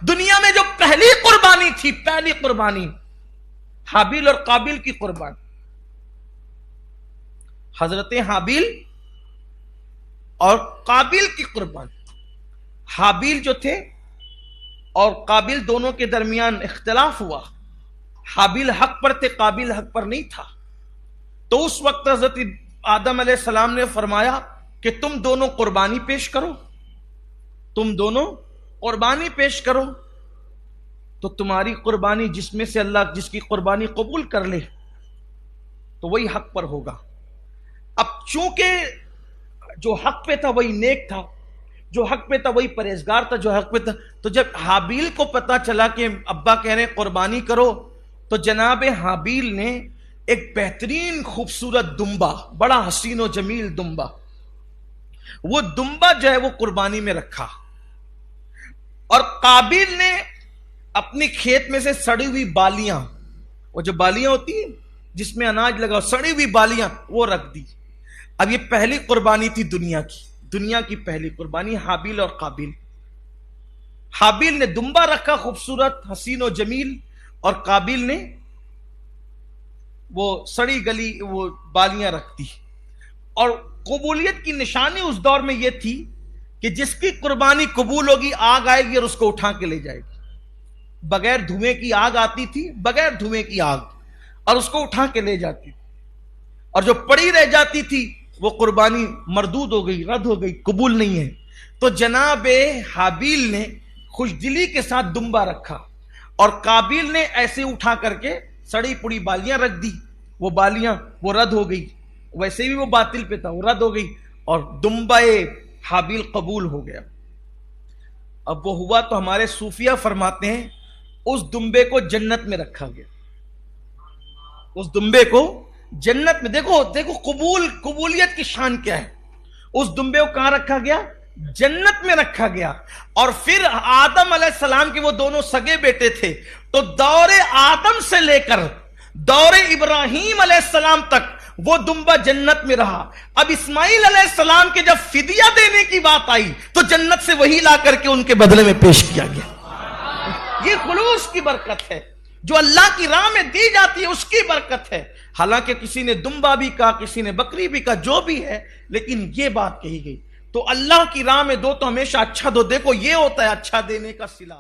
دنیا میں جو پہلی قربانی تھی، پہلی قربانی حابیل اور قابیل کی قربانی. حضرت حابیل اور قابیل کی قربانی. حابیل جو تھے اور قابیل دونوں کے درمیان اختلاف ہوا. حابیل حق پر تھے، قابیل حق پر نہیں تھا. تو اس وقت حضرت آدم علیہ السلام نے فرمایا کہ تم دونوں قربانی پیش کرو، تم دونوں قربانی پیش کرو، تو تمہاری قربانی جس میں سے اللہ جس کی قربانی قبول کر لے تو وہی حق پر ہوگا. اب چونکہ جو حق پہ تھا وہی نیک تھا، جو حق پہ تھا وہی پرہیزگار تھا، جو حق پہ تھا. تو جب حابیل کو پتا چلا کہ ابا کہہ رہے ہیں قربانی کرو، تو جناب حابیل نے ایک بہترین خوبصورت دمبا، بڑا حسین و جمیل دمبا، وہ دمبا جو ہے وہ قربانی میں رکھا. اور قابیل نے اپنی کھیت میں سے سڑی ہوئی بالیاں، وہ جو بالیاں ہوتی ہیں جس میں اناج لگا، سڑی ہوئی بالیاں وہ رکھ دی. اب یہ پہلی قربانی تھی دنیا کی پہلی قربانی حابیل اور قابیل. حابیل نے دمبا رکھا خوبصورت حسین و جمیل، اور قابیل نے وہ سڑی گلی وہ بالیاں رکھ دی. اور قبولیت کی نشانی اس دور میں یہ تھی کہ جس کی قربانی قبول ہوگی آگ آئے گی اور اس کو اٹھا کے لے جائے گی. بغیر دھوئیں کی آگ آتی تھی، بغیر دھوئیں کی آگ، اور اس کو اٹھا کے لے جاتی تھی. اور جو پڑی رہ جاتی تھی وہ قربانی مردود ہو گئی، رد ہو گئی، قبول نہیں ہے. تو جناب حابیل نے خوش دلی کے ساتھ دمبا رکھا، اور قابیل نے ایسے اٹھا کر کے سڑی پڑی بالیاں رکھ دی. وہ بالیاں وہ رد ہو گئی، ویسے بھی وہ باطل پہ تھا، وہ رد ہو گئی، اور دمبا حابیل قبول ہو گیا. اب وہ ہوا تو ہمارے صوفیہ فرماتے ہیں اس دمبے کو جنت میں رکھا گیا. اس دمبے کو جنت میں، دیکھو قبولیت کی شان کیا ہے. اس دمبے کو کہاں رکھا گیا؟ جنت میں رکھا گیا. اور پھر آدم علیہ السلام کے وہ دونوں سگے بیٹے تھے، تو دور آدم سے لے کر دور ابراہیم علیہ السلام تک وہ دمبا جنت میں رہا. اب اسماعیل علیہ السلام کے جب فدیہ دینے کی بات آئی تو جنت سے وہی لا کر کے ان کے بدلے میں پیش کیا گیا. یہ خلوص کی برکت ہے جو اللہ کی راہ میں دی جاتی ہے، اس کی برکت ہے. حالانکہ کسی نے دمبا بھی کہا، کسی نے بکری بھی کہا، جو بھی ہے، لیکن یہ بات کہی گئی. تو اللہ کی راہ میں دو تو ہمیشہ اچھا دو. دیکھو یہ ہوتا ہے اچھا دینے کا صلہ.